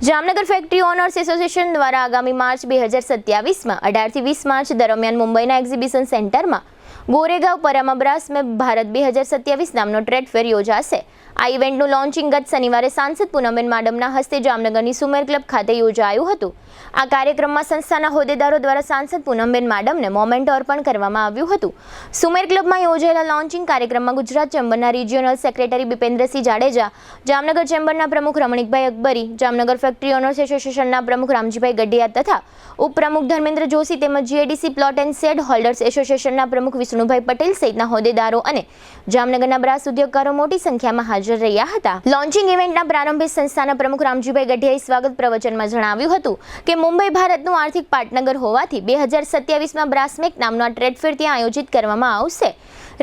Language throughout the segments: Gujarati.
જામનગર ફેક્ટરી ઓનર્સ એસોસિએશન દ્વારા આગામી માર્ચ 2027માં 18 થી 20 માર્ચ દરમિયાન મુંબઈના એક્ઝિબિશન સેન્ટરમાં ગોરેગાંવ પરામા બ્રાસ મેક ભારત 2027 નામનો ટ્રેડ ફેર યોજાશે। આ ઇવેન્ટનું લોન્ચિંગ ગત શનિવારે સાંસદ પૂનમબેન માડમના હસ્તે જામનગરની સુમેર ક્લબ ખાતે યોજાયું હતું। આ કાર્યક્રમમાં સંસ્થાના હોદ્દેદારો દ્વારા સાંસદ પૂનમબેન માડમને મોમેન્ટો અર્પણ કરવામાં આવ્યું હતું। સુમેર ક્લબમાં યોજાયેલા લોન્ચિંગ કાર્યક્રમમાં ગુજરાત ચેમ્બરના રિજિયોનલ સેક્રેટરી બિપેન્દ્રસિંહ જાડેજા, જામનગર ચેમ્બરના પ્રમુખ રમણીકભાઈ અકબરી, જામનગર ફેક્ટરી ઓનર્સ એસોસિએશનના પ્રમુખ રામજીભાઈ ગઢિયા તથા ઉપપ્રમુખ ધર્મેન્દ્ર જોશી તેમજ GIDC plot and shade holders એસોસિએશનના પ્રમુખ વિષ્ણુભાઈ પટેલ સહિતના હોદ્દેદારો અને જામનગરના બ્રાસ ઉદ્યોગકારો મોટી સંખ્યામાં હાજર રહ્યા હતા। લોન્ચિંગ ઇવેન્ટના પ્રારંભે સંસ્થાના પ્રમુખ રામજીભાઈ ગઢિયાએ સ્વાગત પ્રવચનમાં જણાવ્યું હતું કે મુંબઈ ભારતનું આર્થિક પાટનગર હોવાથી 2027માં બ્રાસમેક નામનો આ ટ્રેડ ફેર ત્યાં આયોજિત કરવામાં આવશે।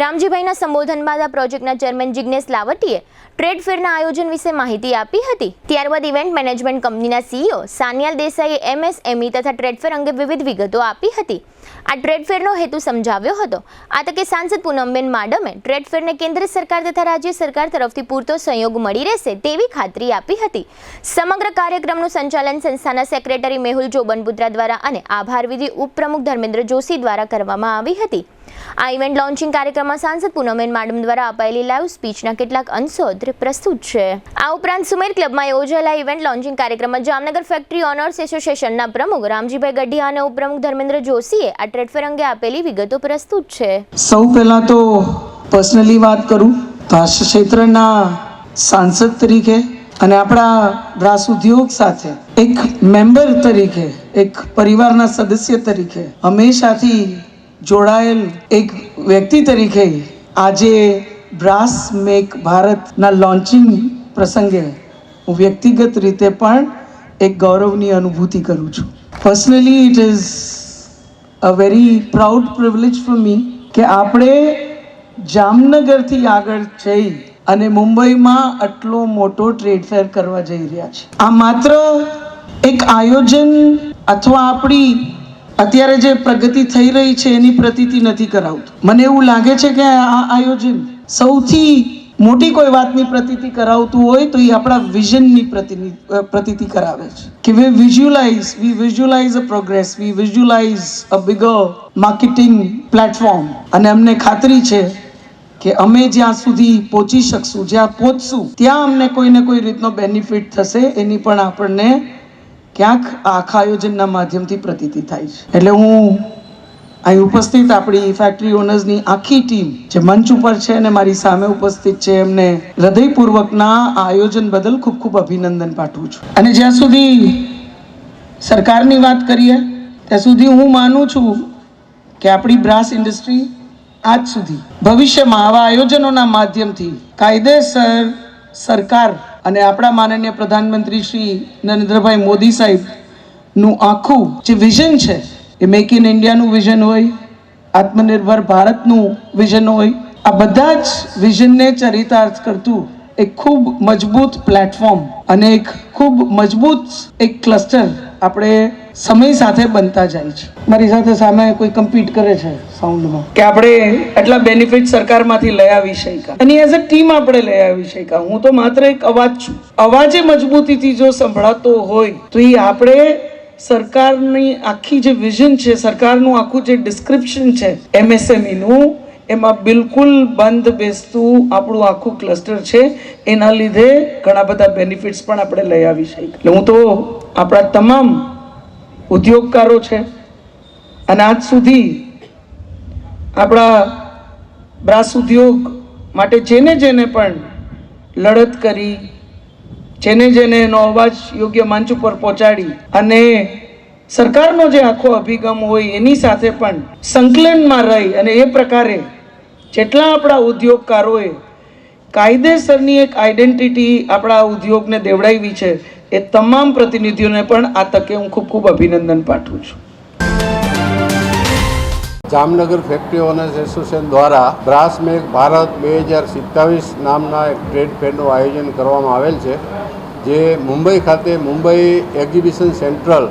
રામજીભાઈના સંબોધન બાદ આ પ્રોજેક્ટના ચેરમેન જિગ્નેશ લાવટીએ ટ્રેડ ફેરના આયોજન વિશે માહિતી આપી હતી। ત્યારબાદ ઇવેન્ટ મેનેજમેન્ટ કંપનીના સીઈઓ સાનિયાલ દેસાઈએ એમએસએમઈ તથા ટ્રેડ ફેર અંગે વિવિધ વિગતો આપી હતી। આ ટ્રેડ ફેરનો હેતુ સમજાવ્યો હતો। આ તકે સાંસદ પૂનમબેન માડમે ટ્રેડ ફેરને કેન્દ્ર સરકાર તથા રાજ્ય સરકાર તરફથી પૂરતો સહયોગ મળી રહેશે તેવી ખાતરી આપી હતી। સમગ્ર કાર્યક્રમનું સંચાલન સંસ્થાના સેક્રેટરી મેહુલ જોબનપુત્રા દ્વારા અને આભાર વિધિ ઉપપ્રમુખ ધર્મેન્દ્ર જોશી દ્વારા કરવામાં આવી હતી। આ ઇવેન્ટ લોન્ચિંગ કાર્યક્રમમાં સાંસદ પૂનમબેન માડમ દ્વારા અપાયેલી લાઈવ સ્પીચના કેટલાક અંશો પ્રસ્તુત છે। આ ઉપરાંત સુમેર ક્લબમાં યોજાયેલા ઇવેન્ટ લોન્ચિંગ કાર્યક્રમમાં જામનગર ફેક્ટરી ઓનર્સ એસોસિએશનના પ્રમુખ રામજીભાઈ ગઢિયા અને ઉપપ્રમુખ ધર્મેન્દ્ર જોશીએ આ ટ્રેડ ફેર અંગે આપેલી વિગતો પ્રસ્તુત છે। સૌ પહેલા તો પર્સનલી વાત કરું તો આ ક્ષેત્રના સાંસદ તરીકે અને આપણા બ્રાસ ઉદ્યોગ સાથે એક મેમ્બર તરીકે, એક પરિવારના સદસ્ય તરીકે હંમેશાથી જોડાયેલ એક વ્યક્તિ તરીકે આજે બ્રાસ મેક ભારતના લોન્ચિંગ પ્રસંગે હું વ્યક્તિગત રીતે પણ એક ગૌરવની અનુભૂતિ કરું છું। Personally it is a very proud privilege for me કે આપણે જામનગરથી આગળ જઈ અને મુંબઈમાં આટલો મોટો ટ્રેડ ફેર કરવા જઈ રહ્યા છે। આ માત્ર એક આયોજન અથવા આપણી અત્યારે જે પ્રગતિ થઈ રહી છે એની પ્રતીતિ નથી કરાવતું। મને એવું લાગે છે કે આ આયોજન સૌથી મોટી કોઈ વાતની પ્રતીતિ કરાવતું હોય તો એ આપણા વિઝનની પ્રતીતિ કરાવે છે કે we visualise a progress, we visualise a bigger marketing platform. અને અમને ખાતરી છે કે અમે જ્યાં સુધી પહોંચી શકશું, જ્યાં પહોંચશું ત્યાં અમને કોઈને કોઈ રીતનો બેનિફિટ થશે એની પણ આપણને ક્યાંક આખા આયોજનના માધ્યમથી પ્રતીતિ થાય છે। એટલે હું અહીં ઉપસ્થિત આપણી ફેક્ટરી ઓનર્સની આખી ટીમ જે મંચ ઉપર છે અને મારી સામે ઉપસ્થિત છે એમને હૃદયપૂર્વકના આ આયોજન બદલ ખૂબ ખૂબ અભિનંદન પાઠવું છું। અને જ્યાં સુધી સરકારની વાત કરીએ ત્યાં સુધી હું માનું છું કે આપણી બ્રાસ ઇન્ડસ્ટ્રી આજ સુધી ભવિષ્યમાં આવા આયોજનોના માધ્યમથી કાયદેસર સરકાર અને આપણા માનનીય પ્રધાનમંત્રી શ્રી નરેન્દ્રભાઈ મોદી સાહેબનું આખું જે વિઝન છે એ મેક ઇન ઇન્ડિયાનું વિઝન હોય, આત્મનિર્ભર ભારતનું વિઝન હોય, આ બધા જ વિઝનને ચરિતાર્થ કરતું એક ખૂબ મજબૂત પ્લેટફોર્મ અને એક ખૂબ મજબૂત એક ક્લસ્ટર આપણે સમય સાથે બનતા જાય છે। મારી સાથે સામે કોઈ કમ્પીટ કરે છે સાઉન્ડમાં કે આપણે એટલા બેનિફિટ સરકારમાંથી લઈ આવી શક્યા અને એઝ અ ટીમ આપણે લઈ આવી શક્યા। હું તો માત્ર એક અવાજ છું। અવાજે મજબૂતીથી જો સંભળાતો હોય તો એ આપણે સરકારની આખી જે વિઝન છે, સરકારનું આખું જે ડિસ્ક્રિપ્શન છે એમએસએમઈનું, એમાં બિલકુલ બંધ બેસતું આપણું આખું ક્લસ્ટર છે। એના લીધે ઘણા બધા બેનિફિટ્સ પણ આપણે લઈ આવી શકીએ। એટલે હું તો આપણા તમામ ઉદ્યોગકારો છે અને આજ સુધી આપણા બ્રાસ ઉદ્યોગ માટે જેને પણ લડત કરી, જેને એનો અવાજ યોગ્ય મંચ ઉપર પહોંચાડી અને સરકારનો જે આખો અભિગમ હોય એની સાથે પણ સંકલનમાં રહી અને એ પ્રકારે જેટલા આપણા ઉદ્યોગકારોએ કાયદેસરની એક આઈડેન્ટિટી આપણા ઉદ્યોગને દેવડાવી છે એ તમામ પ્રતિનિધિઓને પણ આ તકે હું ખૂબ ખૂબ અભિનંદન પાઠવું છું। જામનગર ફેક્ટરી ઓનર્સ એસોસિએશન દ્વારા બ્રાસ મેક ભારત 2027 નામના એક ટ્રેડ ફેરનું આયોજન કરવામાં આવેલ છે, જે મુંબઈ ખાતે મુંબઈ એક્ઝિબિશન સેન્ટ્રલ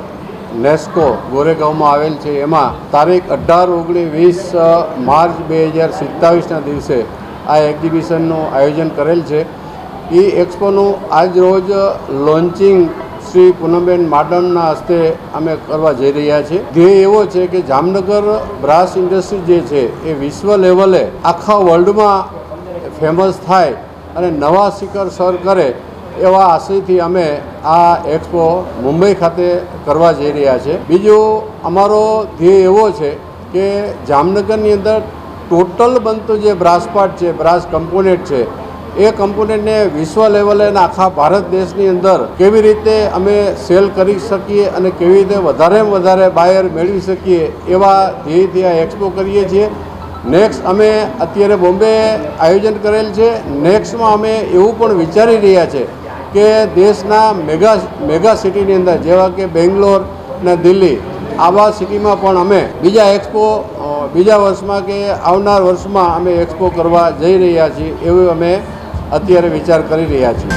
નેસ્કો ગોરેગાંવમાં આવેલ છે। એમાં તારીખ 18-19 માર્ચ 2027ના દિવસે આ એક્ઝિબિશનનું આયોજન કરેલ છે। એ એક્સપોનું આજ રોજ લોન્ચિંગ શ્રી પૂનમબેન માડમના હસ્તે અમે કરવા જઈ રહ્યા છીએ. ધ્યેય એવો છે કે જામનગર બ્રાસ ઇન્ડસ્ટ્રી જે છે એ વિશ્વ લેવલે આખા વર્લ્ડમાં ફેમસ થાય અને નવા શિખર સર કરે એવા આશયથી અમે આ એક્સપો મુંબઈ ખાતે કરવા જઈ રહ્યા છીએ. બીજું અમારો ધ્યેય એવો છે કે જામનગરની અંદર ટોટલ બનતું જે બ્રાસ પાર્ટ છે, બ્રાસ કમ્પોનેન્ટ છે, એ કમ્પોનેન્ટને વિશ્વ લેવલે અને આખા ભારત દેશની અંદર કેવી રીતે અમે સેલ કરી શકીએ અને કેવી રીતે વધારેમાં વધારે બાયર મેળવી શકીએ એવા ધ્યેયથી આ એક્સપો કરીએ છીએ. નેક્સ્ટ અમે અત્યારે બોમ્બે આયોજન કરેલ છે. નેક્સ્ટમાં અમે એવું પણ વિચારી રહ્યા છે કે દેશના મેગા સિટીની અંદર જેવા કે બેંગ્લોર ને દિલ્હી આવા સિટીમાં પણ અમે બીજા એક્સપો બીજા વર્ષમાં કે આવનાર વર્ષમાં અમે એક્સપો કરવા જઈ રહ્યા છીએ એવું અમે અત્યારે વિચાર કરી રહ્યા છીએ.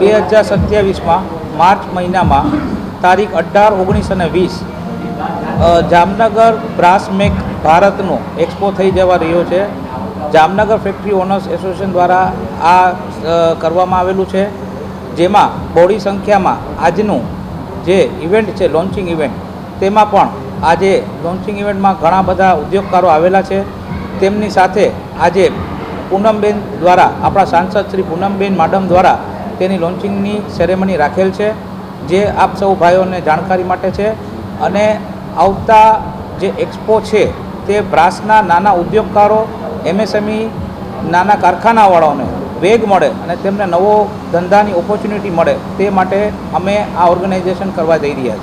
2027માં માર્ચ મહિનામાં તારીખ 18, 19 અને 20 જામનગર બ્રાસ મેક ભારતનો એક્સપો થઈ જવા રહ્યો છે. જામનગર ફેક્ટરી ઓનર્સ એસોસિએશન દ્વારા આ કરવામાં આવેલું છે, જેમાં બહોળી સંખ્યામાં આજનું જે ઇવેન્ટ છે લોન્ચિંગ ઇવેન્ટ, તેમાં પણ આજે લોન્ચિંગ ઇવેન્ટમાં ઘણા બધા ઉદ્યોગકારો આવેલા છે. તેમની સાથે આજે પૂનમબેન દ્વારા, આપણા સાંસદ શ્રી પૂનમબેન માડમ દ્વારા તેની લોન્ચિંગની સેરેમની રાખેલ છે, જે આપ સૌ ભાઈઓને જાણકારી માટે છે. અને આવતા જે એક્સપો છે તે બ્રાસના નાના ઉદ્યોગકારો, MSME નાના કારખાનાવાળાઓને વેગ મળે અને તેમને નવો ધંધાની ઓપોર્ચ્યુનિટી મળે તે માટે અમે આ ઓર્ગેનાઇઝેશન કરવા જઈ રહ્યા છીએ.